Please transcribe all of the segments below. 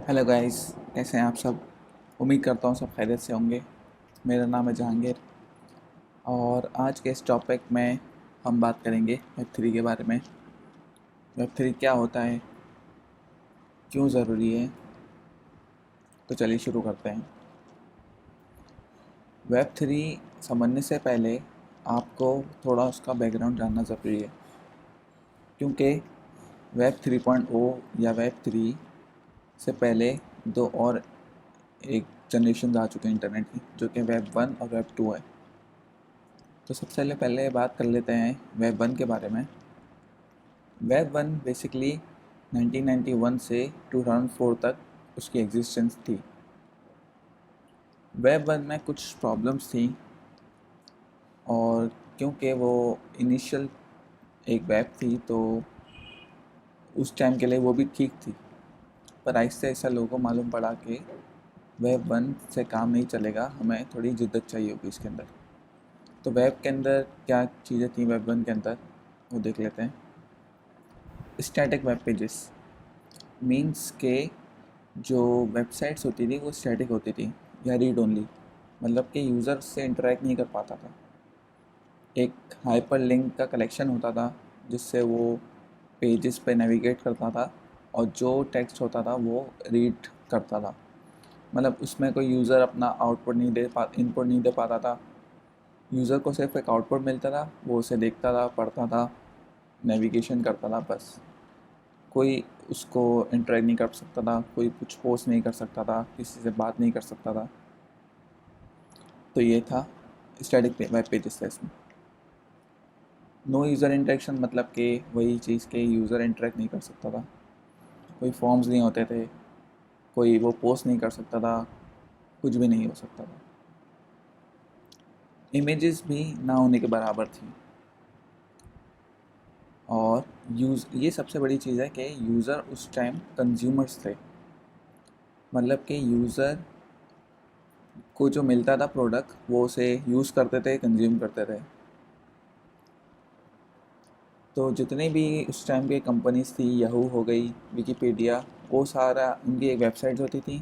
Hello guys, कैसे हैं आप सब। उम्मीद करता हूँ सब खैरियत से होंगे। मेरा नाम है जहांगीर और आज के इस टॉपिक में हम बात करेंगे वेब 3 के बारे में। वेब 3 क्या होता है, क्यों ज़रूरी है। तो चलिए शुरू करते हैं। वेब 3 समझने से पहले आपको थोड़ा उसका बैकग्राउंड जानना ज़रूरी है, क्योंकि वेब 3.0 या वेब 3 से पहले दो और एक जनरेशन आ चुके हैं इंटरनेट की, जो कि वेब 1 और वेब 2 है। तो सबसे पहले बात कर लेते हैं वेब 1 के बारे में। वेब 1 बेसिकली 1991 से 2004 तक उसकी एग्जिस्टेंस थी। वेब 1 में कुछ प्रॉब्लम्स थी, और क्योंकि वो इनिशियल एक वेब थी तो उस टाइम के लिए वो भी ठीक थी। पर आहिस्ते आहिस्ते लोगों को मालूम पड़ा कि वेब 1 से काम नहीं चलेगा, हमें थोड़ी जिद्दत चाहिए होगी इसके अंदर। तो वेब के अंदर क्या चीज़ें थी वेब 1 के अंदर, वो देख लेते हैं। स्टैटिक वेब पेजेस मीन्स के जो वेबसाइट्स होती थी वो स्टैटिक होती थी या रीड ओनली, मतलब कि यूज़र से इंटरेक्ट नहीं कर पाता था। एक हाइपर लिंक का कलेक्शन होता था जिससे वो पेजेस पे नेविगेट करता था, और जो टेक्स्ट होता था वो रीड करता था। मतलब उसमें कोई यूज़र अपना आउटपुट नहीं दे पा इनपुट नहीं दे पाता था। यूज़र को सिर्फ एक आउटपुट मिलता था, वो उसे देखता था, पढ़ता था, नेविगेशन करता था, बस। कोई उसको इंटरेक्ट नहीं कर सकता था, कोई कुछ पोस्ट नहीं कर सकता था, किसी से बात नहीं कर सकता था। तो ये था स्टैटिक वेब पेजेस था इसमें। नो यूज़र इंटरेक्शन मतलब कि वही चीज़ के यूज़र इंटरेक्ट नहीं कर सकता था, कोई फॉर्म्स नहीं होते थे, कोई वो पोस्ट नहीं कर सकता था, कुछ भी नहीं हो सकता था। इमेजेस भी ना होने के बराबर थी। और ये सबसे बड़ी चीज़ है कि यूज़र उस टाइम कंज्यूमर्स थे, मतलब कि यूज़र को जो मिलता था प्रोडक्ट वो उसे यूज़ करते थे, कंज्यूम करते थे। तो जितने भी उस टाइम की कंपनीज थी, याहू हो गई, विकीपीडिया, वो सारा उनकी एक वेबसाइट होती थी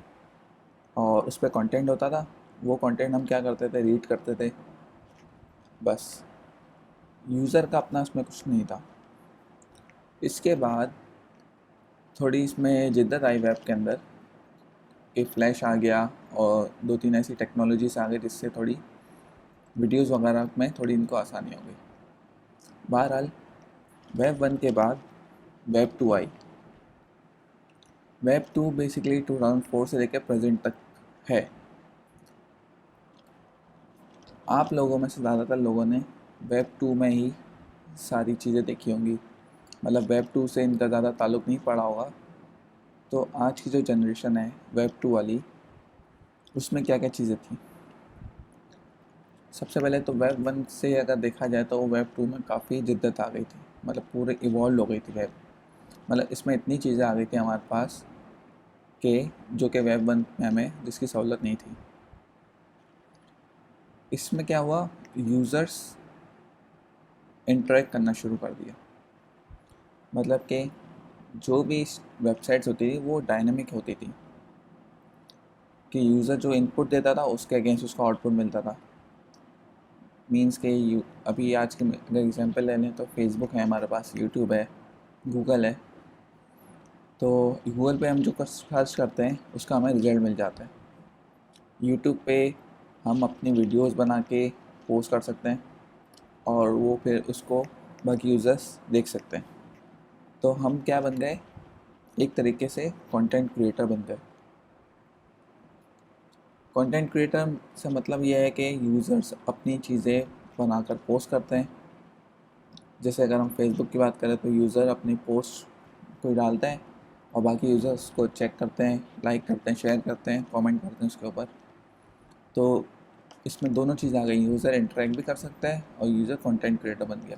और उस पर कंटेंट होता था। वो कंटेंट हम क्या करते थे, रीड करते थे, बस। यूज़र का अपना उसमें कुछ नहीं था। इसके बाद थोड़ी इसमें जिद्दत आई वेब के अंदर कि फ्लैश आ गया और दो तीन ऐसी टेक्नोलॉजीज आ गई जिससे थोड़ी वीडियोस वगैरह में थोड़ी इनको आसानी हो गई। बहरहाल वेब 1 के बाद वेब 2 आई। वेब 2 बेसिकली 2004 से लेकर प्रेजेंट तक है। आप लोगों में से ज़्यादातर लोगों ने वेब 2 में ही सारी चीज़ें देखी होंगी, मतलब वेब 2 से इनका ज़्यादा ताल्लुक़ नहीं पड़ा होगा। तो आज की जो जनरेशन है वेब 2 वाली, उसमें क्या क्या चीज़ें थी। सबसे पहले तो वेब 1 से अगर देखा जाए तो वेब 2 में काफ़ी जिद्दत आ गई थी, मतलब पूरे इवॉल्व हो गई थी वेब। मतलब इसमें इतनी चीज़ें आ गई थी हमारे पास कि जो कि वेब 1 में हमें जिसकी सहूलत नहीं थी। इसमें क्या हुआ, यूज़र्स इंटरेक्ट करना शुरू कर दिया। मतलब कि जो भी वेबसाइट्स होती थी वो डायनामिक होती थी, कि यूज़र जो इनपुट देता था उसके अगेंस्ट उसका आउटपुट मिलता था। मीन्स के अभी आज के अगर एग्जांपल ले लें तो फेसबुक है हमारे पास, यूट्यूब है, गूगल है। तो गूगल पे हम जो सर्च करते हैं उसका हमें रिजल्ट मिल जाता है। यूट्यूब पे हम अपनी वीडियोस बना के पोस्ट कर सकते हैं और वो फिर उसको बाकी यूज़र्स देख सकते हैं। तो हम क्या बन गए, एक तरीके से कंटेंट क्रिएटर बन गए। कंटेंट क्रिएटर से मतलब ये है कि यूज़र्स अपनी चीज़ें बनाकर पोस्ट करते हैं। जैसे अगर हम फेसबुक की बात करें तो यूज़र अपनी पोस्ट कोई डालता है और बाकी यूज़र्स को चेक करते हैं, लाइक करते हैं, शेयर करते हैं, कमेंट करते हैं उसके ऊपर। तो इसमें दोनों चीज़ आ गई, यूज़र इंटरेक्ट भी कर सकता है और यूज़र कंटेंट क्रिएटर बन गया।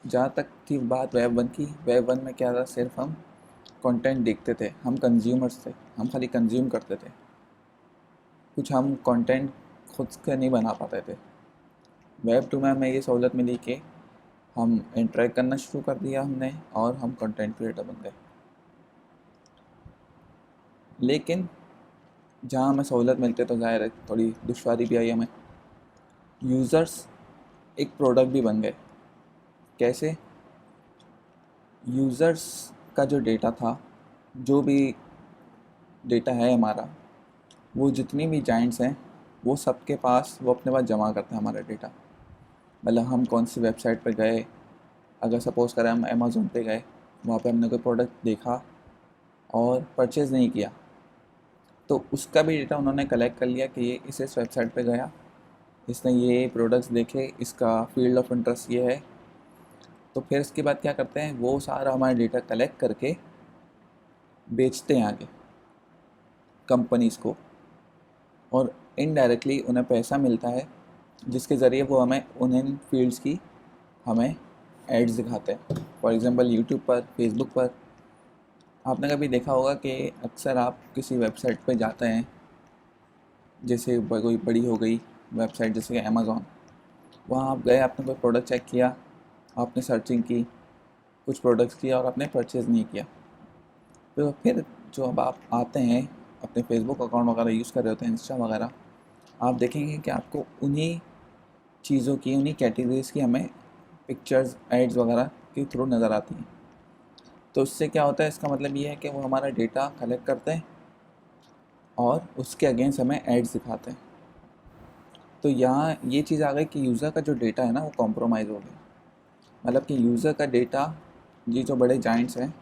जहाँ तक थी बात वेब 1 की, वेब 1 में क्या था, सिर्फ हम कंटेंट देखते थे, हम कंज्यूमर्स थे, हम खाली कंज्यूम करते थे, कुछ हम कंटेंट खुद से नहीं बना पाते थे। वेब 2 में हमें ये सहूलत मिली कि हम इंटरेक्ट करना शुरू कर दिया हमने, और हम कंटेंट क्रिएटर बन गए। लेकिन जहाँ हमें सहूलत मिलती है तो ज़ाहिर है थोड़ी दुश्वारी भी आई हमें। यूज़र्स एक प्रोडक्ट भी बन गए। कैसे? यूज़र्स का जो डेटा था, जो भी डेटा है हमारा, वो जितनी भी जाइंट्स हैं वो सबके पास, वो अपने पास जमा करते हैं हमारा डेटा। मतलब हम कौन सी वेबसाइट पे गए, अगर सपोज़ करें हम अमेज़ोन पे गए, वहाँ पे हमने कोई प्रोडक्ट देखा और परचेज़ नहीं किया, तो उसका भी डेटा उन्होंने कलेक्ट कर लिया कि ये इस वेबसाइट पे गया, इसने ये प्रोडक्ट्स देखे, इसका फील्ड ऑफ इंटरेस्ट ये है। तो फिर इसके बाद क्या करते हैं, वो सारा हमारा डेटा कलेक्ट करके बेचते हैं आगे कंपनीज़ को, और इनडायरेक्टली उन्हें पैसा मिलता है जिसके ज़रिए वो हमें उन फील्ड्स की हमें एड्स दिखाते हैं। फॉर एग्ज़ाम्पल यूट्यूब पर, फेसबुक पर आपने कभी देखा होगा कि अक्सर आप किसी वेबसाइट पर जाते हैं, जैसे कोई बड़ी हो गई वेबसाइट जैसे कि अमेज़ॉन, वहाँ आप गए, आपने कोई प्रोडक्ट चेक किया, आपने सर्चिंग की, कुछ प्रोडक्ट्स किया और आपने परचेज़ नहीं किया। तो फिर जो अब आप आते हैं अपने फेसबुक अकाउंट वगैरह यूज़ कर रहे होते हैं, इंस्टा वगैरह, आप देखेंगे कि आपको उन्हीं चीज़ों की, उन्हीं कैटेगरीज़ की हमें पिक्चर्स, एड्स वगैरह के थ्रू नज़र आती हैं। तो उससे क्या होता है, इसका मतलब ये है कि वो हमारा डेटा कलेक्ट करते हैं और उसके अगेंस्ट हमें एड्स दिखाते हैं। तो यहाँ ये चीज़ आ गई कि यूज़र का जो डेटा है ना वो कॉम्प्रोमाइज़ हो गया। मतलब कि यूज़र का डेटा ये जो बड़े जाइंट्स हैं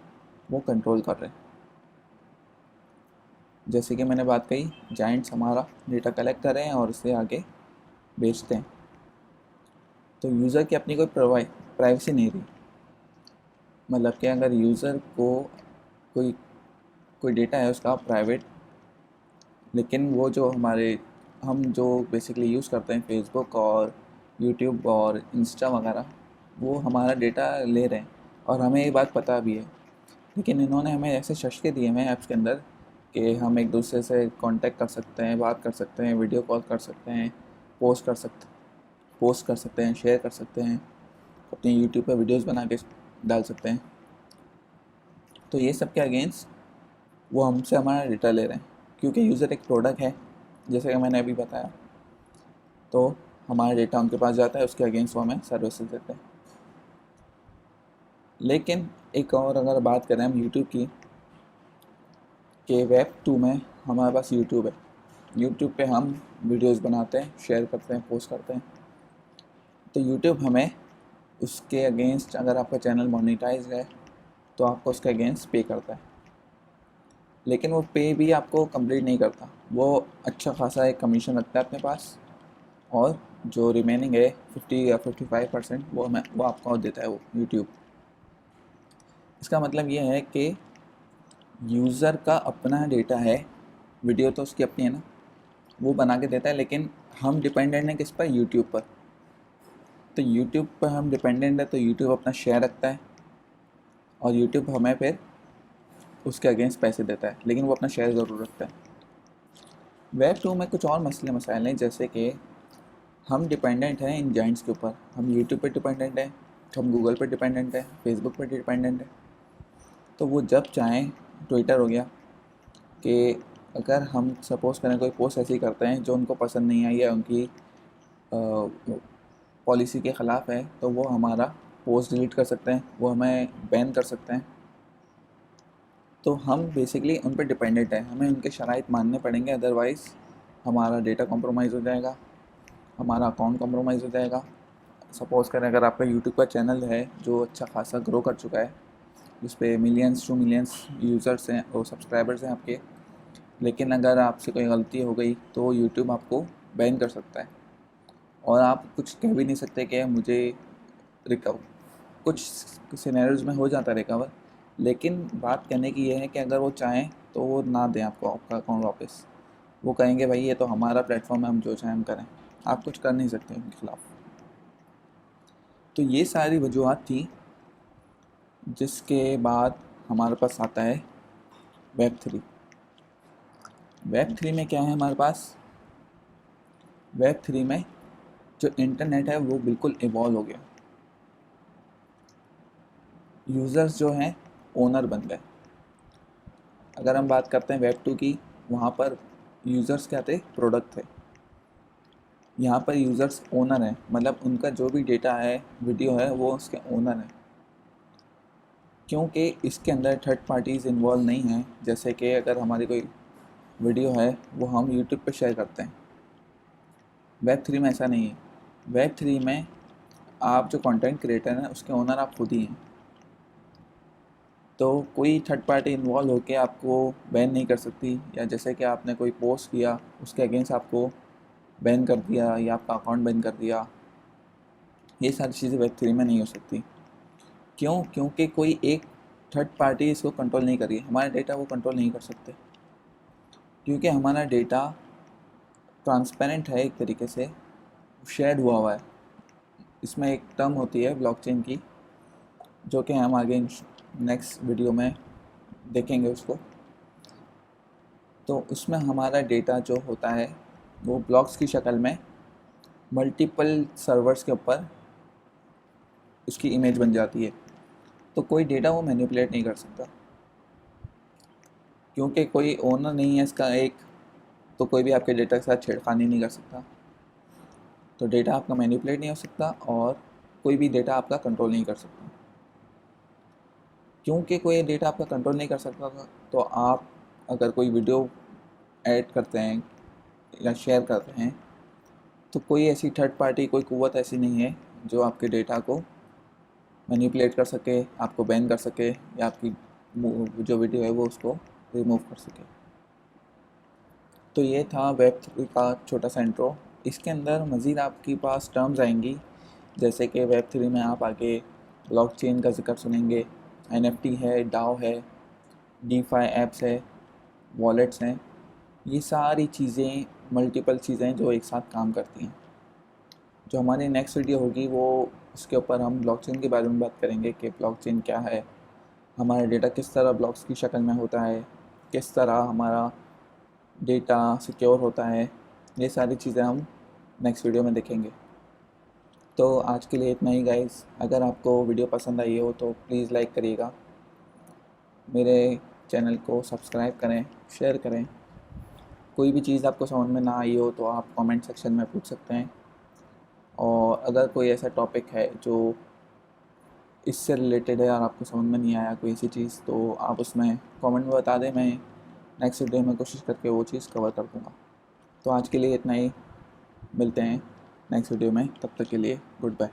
वो कंट्रोल कर रहे हैं। जैसे कि मैंने बात कही, जाइंट्स हमारा डेटा कलेक्ट कर रहे हैं और उसे आगे बेचते हैं। तो यूज़र की अपनी कोई प्राइवेसी नहीं रही। मतलब कि अगर यूज़र को कोई कोई डेटा है उसका प्राइवेट, लेकिन वो जो हम जो बेसिकली यूज़ करते हैं फेसबुक और यूट्यूब और इंस्टा वगैरह, वो हमारा डेटा ले रहे हैं और हमें ये बात पता भी है। लेकिन इन्होंने हमें ऐसे शस्के दिए हुए हैं ऐप्स के अंदर कि हम एक दूसरे से कांटेक्ट कर सकते हैं, बात कर सकते हैं, वीडियो कॉल कर सकते हैं, पोस्ट कर सकते हैं, शेयर कर सकते हैं, अपने यूट्यूब पर वीडियोस बना के डाल सकते हैं। तो ये सब के अगेंस्ट वो हमसे हमारा डेटा ले रहे हैं, क्योंकि यूज़र एक प्रोडक्ट है जैसे कि मैंने अभी बताया। तो हमारा डेटा उनके पास जाता है, उसके अगेंस्ट वो हमें सर्विसेज देते हैं। लेकिन एक और अगर बात करें हम यूट्यूब की, कि वेब 2 में हमारे पास यूट्यूब है। यूट्यूब पे हम वीडियोस बनाते हैं, शेयर करते हैं, पोस्ट करते हैं। तो यूट्यूब हमें उसके अगेंस्ट, अगर आपका चैनल मोनेटाइज है तो आपको उसके अगेंस्ट पे करता है। लेकिन वो पे भी आपको कंप्लीट नहीं करता, वो अच्छा खासा एक कमीशन रखता है अपने पास, और जो रिमेनिंग है 50 या 55% वो आपको देता है वो यूट्यूब। इसका मतलब ये है कि यूज़र का अपना डेटा है, वीडियो तो उसकी अपनी है ना, वो बना के देता है, लेकिन हम डिपेंडेंट हैं किस पर, यूट्यूब पर। तो यूट्यूब पर हम डिपेंडेंट है तो यूट्यूब अपना शेयर रखता है और यूट्यूब हमें फिर उसके अगेंस्ट पैसे देता है, लेकिन वो अपना शेयर ज़रूर रखता है। वेब 2 में कुछ और मसले मसाइल हैं, जैसे कि हम डिपेंडेंट हैं इन जाइंट्स के ऊपर। हम यूट्यूब पर डिपेंडेंट हैं, हम गूगल पर डिपेंडेंट हैं, फेसबुक पर डिपेंडेंट हैं। तो वो जब चाहें, ट्विटर हो गया, कि अगर हम सपोज़ करें कोई पोस्ट ऐसी करते हैं जो उनको पसंद नहीं आई है, उनकी पॉलिसी के ख़िलाफ़ है, तो वो हमारा पोस्ट डिलीट कर सकते हैं, वो हमें बैन कर सकते हैं। तो हम बेसिकली उन पर डिपेंडेंट हैं, हमें उनके शराइत मानने पड़ेंगे, अदरवाइज़ हमारा डेटा कॉम्प्रोमाइज़ हो जाएगा, हमारा अकाउंट कॉम्प्रोमाइज़ हो जाएगा। सपोज़ करें अगर आपका यूट्यूब का चैनल है जो अच्छा खासा ग्रो कर चुका है, जिस पे मिलियंस टू मिलियंस यूज़र्स हैं और सब्सक्राइबर्स हैं आपके, लेकिन अगर आपसे कोई गलती हो गई तो यूट्यूब आपको बैन कर सकता है और आप कुछ कह भी नहीं सकते कि मुझे रिकवर, कुछ सिनेरियोज में हो जाता है रिकवर, लेकिन बात कहने की ये है कि अगर वो चाहें तो वो ना दें आपको आपका अकाउंट वापस। वो कहेंगे भाई ये तो हमारा प्लेटफॉर्म है, हम जो चाहें हम करें, आप कुछ कर नहीं सकते उनके खिलाफ़। तो ये सारी वजूहत थी, जिसके बाद हमारे पास आता है वेब 3। वेब 3 में क्या है हमारे पास, वेब 3 में जो इंटरनेट है वो बिल्कुल इवॉल्व हो गया। यूज़र्स जो हैं ओनर बन गए। अगर हम बात करते हैं वेब 2 की, वहाँ पर यूज़र्स क्या थे, प्रोडक्ट थे। यहाँ पर यूज़र्स ओनर हैं, मतलब उनका जो भी डेटा है, वीडियो है, वो उसके ओनर हैं। क्योंकि इसके अंदर थर्ड पार्टीज़ इन्वॉल्व नहीं हैं। जैसे कि अगर हमारी कोई वीडियो है वो हम यूट्यूब पे शेयर करते हैं, वेब 3 में ऐसा नहीं है। वेब 3 में आप जो कंटेंट क्रिएटर हैं उसके ओनर आप खुद ही हैं। तो कोई थर्ड पार्टी इन्वॉल्व होकर आपको बैन नहीं कर सकती, या जैसे कि आपने कोई पोस्ट किया उसके अगेंस्ट आपको बैन कर दिया या आपका अकाउंट बैन कर दिया, ये सारी चीज़ें वेब 3 में नहीं हो सकती। क्यों? क्योंकि कोई एक थर्ड पार्टी इसको कंट्रोल नहीं करी, हमारा डेटा वो कंट्रोल नहीं कर सकते, क्योंकि हमारा डेटा ट्रांसपेरेंट है, एक तरीके से शेयर्ड हुआ है। इसमें एक टर्म होती है ब्लॉकचेन की, जो कि हम आगे नेक्स्ट वीडियो में देखेंगे उसको। तो उसमें हमारा डेटा जो होता है वो ब्लॉक्स की शक्ल में मल्टीपल सर्वर्स के ऊपर उसकी इमेज बन जाती है। तो कोई डेटा वो मैनिपुलेट नहीं कर सकता, क्योंकि कोई ओनर नहीं है इसका एक, तो कोई भी आपके डेटा के साथ छेड़खानी नहीं कर सकता। तो डेटा आपका मैनिपुलेट नहीं हो सकता और कोई भी डेटा आपका कंट्रोल नहीं कर सकता। क्योंकि कोई डेटा आपका कंट्रोल नहीं कर सकता, तो आप अगर कोई वीडियो ऐड करते हैं या शेयर करते हैं, तो कोई ऐसी थर्ड पार्टी, कोई कुव्वत ऐसी नहीं है जो आपके डेटा को मैनिपुलेट कर सके, आपको बैन कर सके, या आपकी जो वीडियो है वो उसको रिमूव कर सके। तो ये था वेब 3 का छोटा सा इंट्रो। इसके अंदर मज़ीद आपके पास टर्म्स आएंगी, जैसे कि वेब 3 में आप आगे ब्लॉकचेन का जिक्र सुनेंगे, NFT है, डाओ है, DeFi ऐप्स है, वॉलेट्स हैं। ये सारी चीज़ें, मल्टीपल चीज़ें जो एक साथ काम करती हैं। जो हमारी नेक्स्ट वीडियो होगी वो उसके ऊपर हम ब्लॉकचेन के बारे में बात करेंगे कि ब्लॉकचेन क्या है, हमारा डेटा किस तरह ब्लॉक्स की शक्ल में होता है, किस तरह हमारा डेटा सिक्योर होता है। ये सारी चीज़ें हम नेक्स्ट वीडियो में देखेंगे। तो आज के लिए इतना ही गाइस। अगर आपको वीडियो पसंद आई हो तो प्लीज़ लाइक करिएगा, मेरे चैनल को सब्सक्राइब करें, शेयर करें। कोई भी चीज़ आपको समझ में ना आई हो तो आप कमेंट सेक्शन में पूछ सकते हैं। और अगर कोई ऐसा टॉपिक है जो इससे रिलेटेड है और आपको समझ में नहीं आया कोई ऐसी चीज़, तो आप उसमें कमेंट में बता दें, मैं नेक्स्ट वीडियो में कोशिश करके वो चीज़ कवर कर दूँगा। तो आज के लिए इतना ही, मिलते हैं नेक्स्ट वीडियो में, तब तक के लिए गुड बाय।